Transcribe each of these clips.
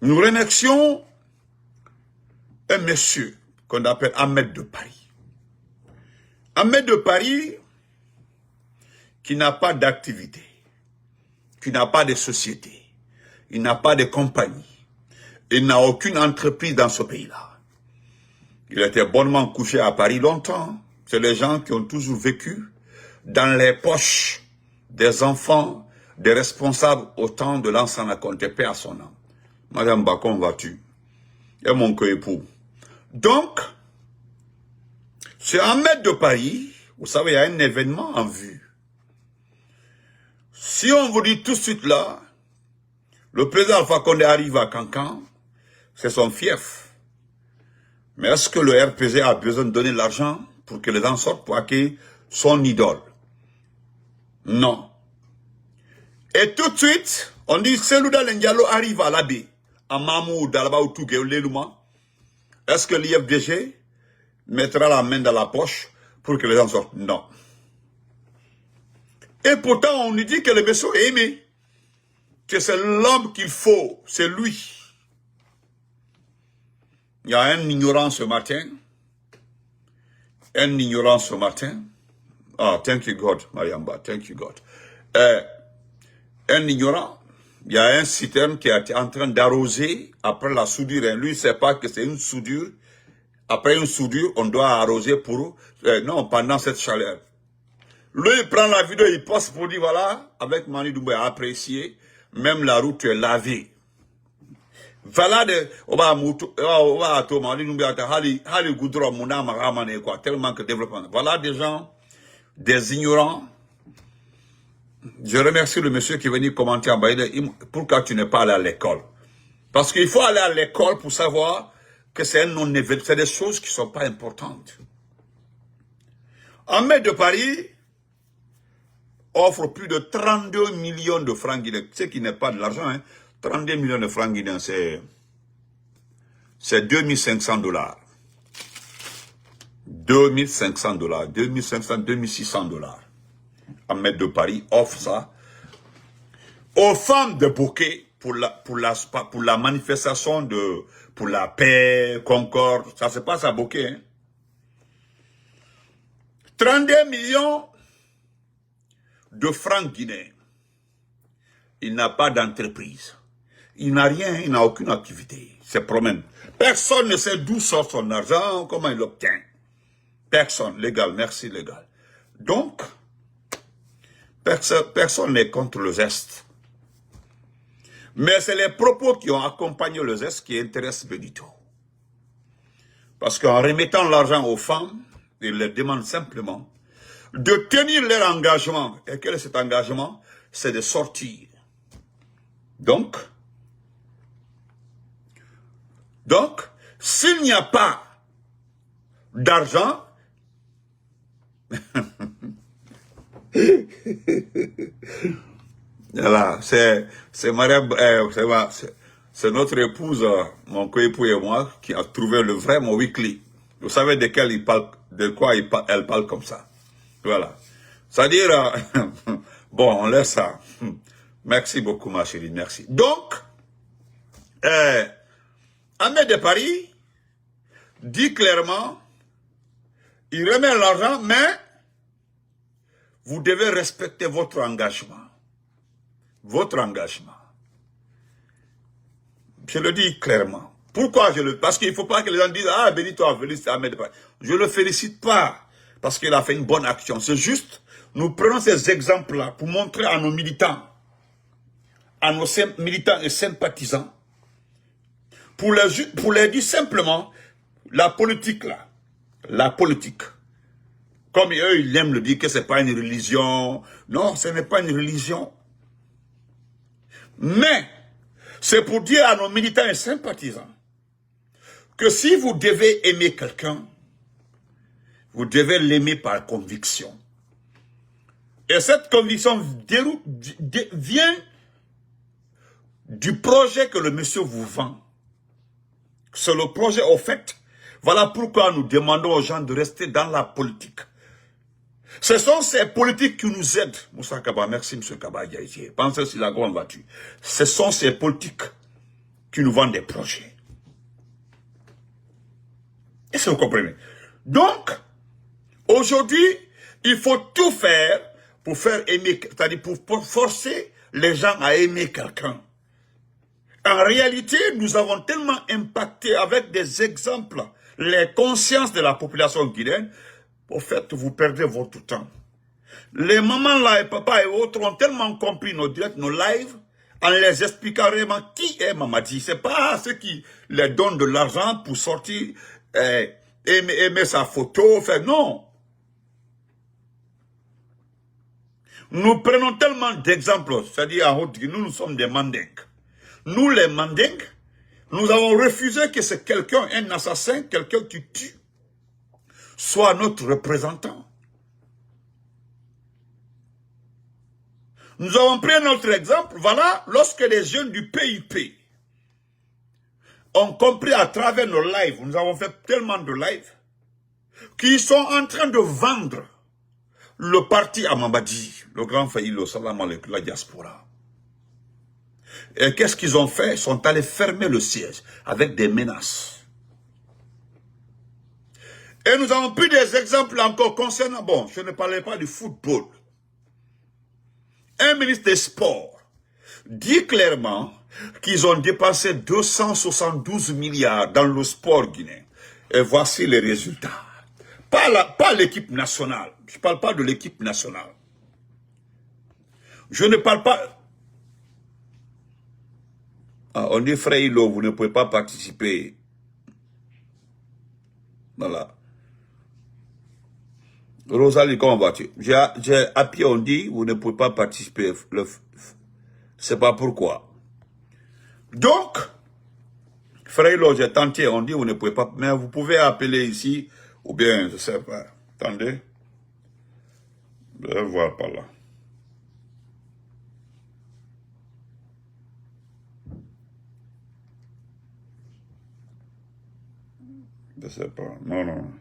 Nous remercions un monsieur qu'on appelle Ahmed de Paris. Ahmed de Paris, qui n'a pas d'activité, qui n'a pas de société, il n'a pas de compagnie, il n'a aucune entreprise dans ce pays-là. Il était bonnement couché à Paris longtemps. C'est les gens qui ont toujours vécu dans les poches des enfants, des responsables au temps de l'ancien raconté paix à son âme. Madame Bacon, vas-tu? Et mon coépoux. Donc, c'est Ahmed de Paris, vous savez, il y a un événement en vue. Si on vous dit tout de suite là, le président Alpha Condé arrive à Cancan, c'est son fief. Mais est-ce que le RPG a besoin de donner l'argent pour que les gens sortent pour accueillir son idole? Non. Et tout de suite, on dit, Selouda Lendialo arrive à l'abbé, à Mamou, Dalaba ou Touké, ou Lélouma. Est-ce que l'IFDG mettra la main dans la poche pour que les gens sortent? Non. Et pourtant, on nous dit que le monsieur est aimé, que c'est l'homme qu'il faut, c'est lui. Il y a un ignorant ce matin. Un ignorant ce matin. Ah, thank you God, Mariamba, thank you God. Un ignorant, il y a un citerne qui est en train d'arroser après la soudure. Lui, il ne sait pas que c'est une soudure. Après une soudure, on doit arroser pour... non, pendant cette chaleur. Lui, il prend la vidéo, il poste pour dire, voilà, avec Mani Doumbé apprécié, même la route est lavée. Voilà tellement que développement. Voilà des gens, des ignorants. Je remercie le monsieur qui est venu commenter en bas. Pourquoi tu n'es pas allé à l'école? Parce qu'il faut aller à l'école pour savoir que c'est un non-événement. C'est des choses qui ne sont pas importantes. Ahmed de Paris offre plus de 32 millions de francs guinéens. Ce qui n'est pas de l'argent, hein. 32 millions de francs guinéens, c'est 2500 $. 2500 $, 2500, 2600 $. Ahmed de Paris offre ça aux femmes de Bouquet pour la manifestation pour la paix, concorde. Ça se passe à Bouquet. Hein. 32 millions de francs guinéens. Il n'a pas d'entreprise. Il n'a rien, il n'a aucune activité. Il se promène. Personne ne sait d'où sort son argent, comment il l'obtient. Personne. Légal, merci, légal. Donc, personne n'est contre le geste. Mais c'est les propos qui ont accompagné le geste qui intéressent Benito. Parce qu'en remettant l'argent aux femmes, il leur demande simplement de tenir leur engagement. Et quel est cet engagement? C'est de sortir. Donc, s'il n'y a pas d'argent, voilà, c'est notre épouse, mon coépoux et moi, qui a trouvé le vrai mot weekly. Vous savez de quoi elle parle comme ça. Voilà. C'est-à-dire, bon, on laisse ça. Merci beaucoup, ma chérie, merci. Donc, Ahmed de Paris dit clairement, il remet l'argent, mais vous devez respecter votre engagement. Votre engagement. Je le dis clairement. Pourquoi parce qu'il ne faut pas que les gens disent, ah, Benito a félicité Ahmed de Paris. Je ne le félicite pas, parce qu'il a fait une bonne action. C'est juste, nous prenons ces exemples-là pour montrer à nos militants, et sympathisants, pour les dire simplement, la politique là, la politique, comme eux ils aiment le dire que ce n'est pas une religion, non, ce n'est pas une religion, mais c'est pour dire à nos militants et sympathisants que si vous devez aimer quelqu'un, vous devez l'aimer par conviction. Et cette conviction vient du projet que le monsieur vous vend. C'est le projet au fait. Voilà pourquoi nous demandons aux gens de rester dans la politique. Ce sont ces politiques qui nous aident. Moussa Kaba, merci M. Kaba. Pensez si la grande voiture. Ce sont ces politiques qui nous vendent des projets. Est-ce que vous comprenez? Donc, aujourd'hui, il faut tout faire pour faire aimer, c'est-à-dire pour forcer les gens à aimer quelqu'un. En réalité, nous avons tellement impacté avec des exemples les consciences de la population guinéenne. Au fait, vous perdez votre temps. Les mamans là et papa et autres ont tellement compris nos directs, nos lives, en les expliquant vraiment qui est Mamadi. C'est pas ceux qui les donnent de l'argent pour sortir, aimer sa photo, faire non. Nous prenons tellement d'exemples, c'est-à-dire en haute, nous sommes des mandingues. Nous les mandingues, nous avons refusé que c'est quelqu'un, un assassin, quelqu'un qui tue, soit notre représentant. Nous avons pris un autre exemple, voilà, lorsque les jeunes du PIP ont compris à travers nos lives, nous avons fait tellement de lives, qu'ils sont en train de vendre le parti à Mamadi, le grand failli, le salam alaikum, la diaspora. Et qu'est-ce qu'ils ont fait? Ils sont allés fermer le siège avec des menaces. Et nous avons pris des exemples encore concernant, bon, je ne parlais pas du football. Un ministre des Sports dit clairement qu'ils ont dépensé 272 milliards dans le sport guinéen. Et voici les résultats. Pas l'équipe nationale. Je ne parle pas de l'équipe nationale. Je ne parle pas... Ah, on dit frère Hilo, vous ne pouvez pas participer. Voilà. Rosalie, comment vas-tu? J'ai appuyé, on dit, vous ne pouvez pas participer. C'est pas pourquoi. Donc, frère Hilo, j'ai tenté, on dit, vous ne pouvez pas, mais vous pouvez appeler ici, ou bien, je ne sais pas. Attendez. Je vais voir par là. Je ne sais pas. Non, non.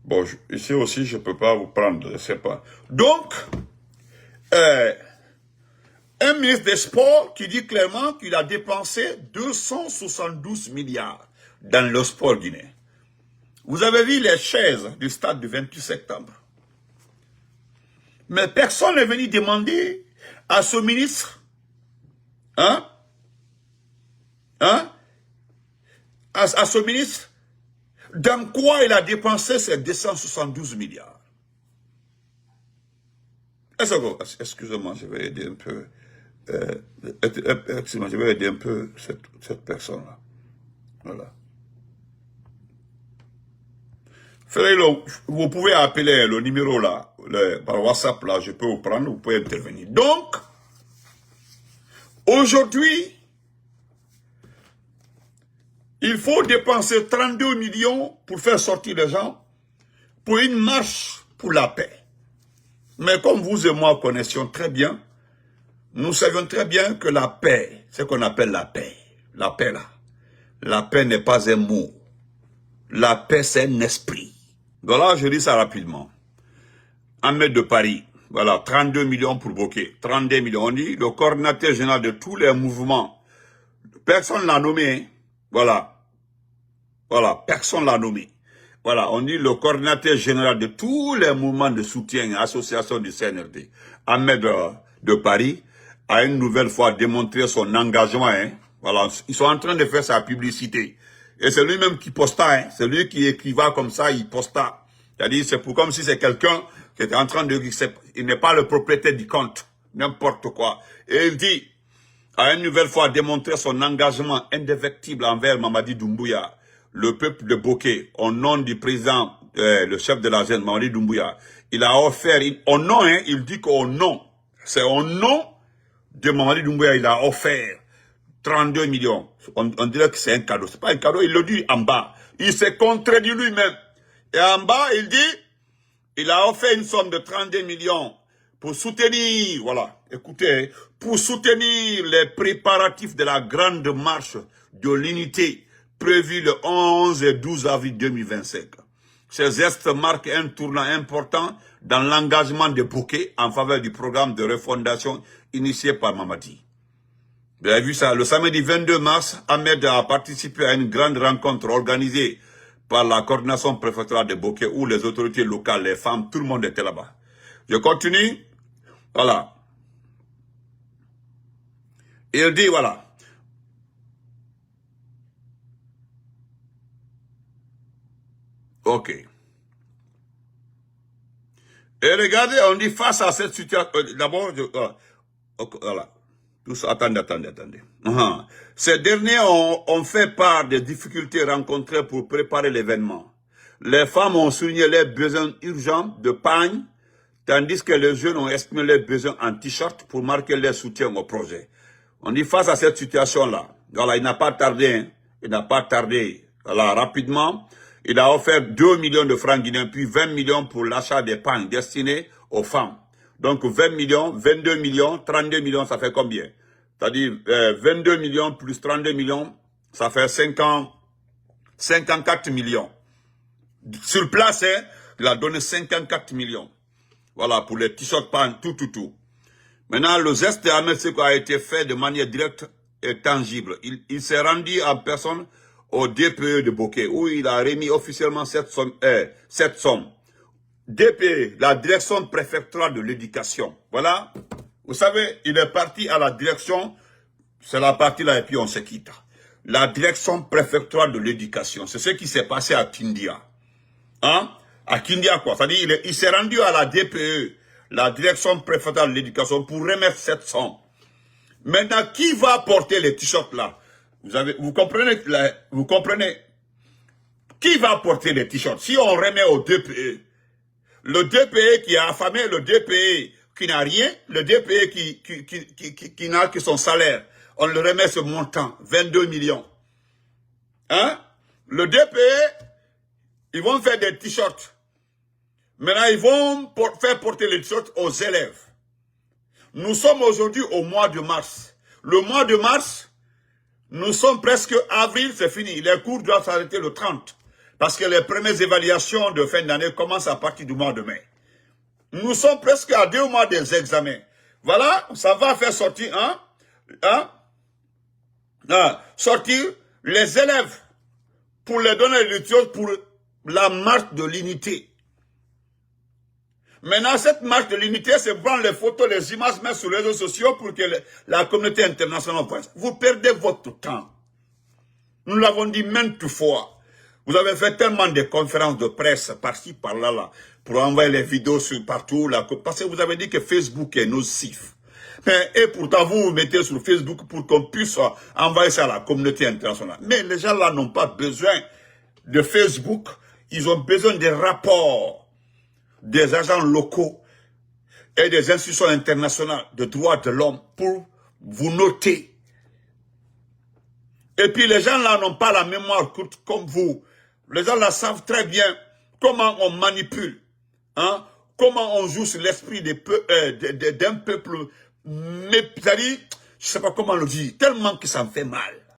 Bon, ici aussi, je ne peux pas vous prendre, je ne sais pas. Donc, un ministre des Sports qui dit clairement qu'il a dépensé 272 milliards dans le sport guinéen. Vous avez vu les chaises du stade du 28 septembre. Mais personne n'est venu demander à ce ministre, à ce ministre, dans quoi il a dépensé ces 272 milliards. Excusez-moi, je vais aider un peu. Excusez-moi, je vais aider un peu cette personne-là. Voilà. Frère, vous pouvez appeler le numéro là, par WhatsApp là, je peux vous prendre, vous pouvez intervenir. Donc, aujourd'hui, il faut dépenser 32 millions pour faire sortir les gens pour une marche pour la paix. Mais comme vous et moi connaissions très bien, nous savions très bien que la paix, c'est ce qu'on appelle la paix. La paix là. La paix n'est pas un mot. La paix c'est un esprit. Voilà, je dis ça rapidement. Ahmed de Paris, voilà, 32 millions pour Bokeh. 32 millions, on dit, le coordinateur général de tous les mouvements. Personne ne l'a nommé, hein. Voilà. Voilà, personne ne l'a nommé. Voilà, on dit le coordinateur général de tous les mouvements de soutien et associations du CNRD, Ahmed de Paris, a une nouvelle fois démontré son engagement. Hein. Voilà, ils sont en train de faire sa publicité. Et c'est lui-même qui posta, hein. C'est lui qui écriva comme ça, il posta. C'est-à-dire, c'est pour comme si c'est quelqu'un qui était en train de... Il n'est pas le propriétaire du compte, n'importe quoi. Et il dit, a une nouvelle fois démontré son engagement indéfectible envers Mamadi Doumbouya, le peuple de Bokeh, au nom du président, le chef de la jeune, Mamadi Doumbouya. Il a offert, au nom, hein, il dit qu'au nom, c'est au nom de Mamadi Doumbouya, il a offert 32 millions. On dirait que c'est un cadeau. C'est pas un cadeau, il le dit en bas. Il s'est contredit lui-même. Et en bas, il dit, il a offert une somme de 32 millions pour soutenir, voilà, écoutez, pour soutenir les préparatifs de la grande marche de l'unité prévue le 11 et 12 avril 2025. Ces gestes marquent un tournant important dans l'engagement de Bokeh en faveur du programme de refondation initié par Mamadi. Vous avez vu ça, le samedi 22 mars, Ahmed a participé à une grande rencontre organisée par la coordination préfectorale de Bokeh où les autorités locales, les femmes, tout le monde était là-bas. Je continue. Voilà. Il dit, voilà. Ok. Et regardez, on dit face à cette situation, d'abord, voilà. Tous, attendez. Ces derniers ont fait part des difficultés rencontrées pour préparer l'événement. Les femmes ont souligné les besoins urgents de pagne, tandis que les jeunes ont exprimé leurs besoins en t-shirt pour marquer leur soutien au projet. On dit face à cette situation-là, voilà, il n'a pas tardé, voilà, rapidement, il a offert 2 millions de francs guinéens, puis 20 millions pour l'achat des pagnes destinés aux femmes. Donc 20 millions, 22 millions, 32 millions, ça fait combien? C'est-à-dire 22 millions plus 32 millions, ça fait 54 millions. Sur place, hein, il a donné 54 millions. Voilà, pour les t-shirts, pagnes, tout. Maintenant, le geste d'Ahmed Sékou a été fait de manière directe et tangible. Il s'est rendu en personne au DPE de Bokeh, où il a remis officiellement cette somme. DPE, la direction préfectorale de l'éducation. Voilà. Vous savez, il est parti à la direction, c'est la partie là, et puis on se quitte. La direction préfectorale de l'éducation. C'est ce qui s'est passé à Kindia. Hein? À Kindia, quoi. C'est-à-dire, il s'est rendu à la DPE, la direction préfectorale de l'éducation, pour remettre cette somme. Maintenant, qui va porter les t-shirts là? Vous comprenez? Qui va porter les t-shirts? Si on remet au DPE, le DPE qui est affamé, le DPE qui n'a rien, le DPE qui n'a que son salaire, on le remet ce montant, 22 millions. Hein? Le DPE, ils vont faire des t-shirts. Maintenant, ils vont faire porter les t-shirts aux élèves. Nous sommes aujourd'hui au mois de mars. Le mois de mars, nous sommes presque avril, c'est fini. Les cours doivent s'arrêter le 30. Parce que les premières évaluations de fin d'année commencent à partir du mois de mai. Nous sommes presque à 2 mois des examens. Voilà, ça va faire sortir, sortir les élèves pour les donner les choses pour la marche de l'unité. Maintenant, cette marche de l'unité, c'est prendre les photos, les images, mettre sur les réseaux sociaux pour que la communauté internationale voit. Vous perdez votre temps. Nous l'avons dit maintes fois. Vous avez fait tellement de conférences de presse par-ci, par-là, pour envoyer les vidéos partout, là, parce que vous avez dit que Facebook est nocif. Et pourtant, vous vous mettez sur Facebook pour qu'on puisse envoyer ça à la communauté internationale. Mais les gens là n'ont pas besoin de Facebook. Ils ont besoin des rapports des agents locaux et des institutions internationales de droits de l'homme pour vous noter. Et puis les gens là n'ont pas la mémoire courte comme vous. Les gens là savent très bien comment on manipule, hein, comment on joue sur l'esprit d'un peuple, mais c'est-à-dire, je ne sais pas comment le dire, tellement que ça me fait mal.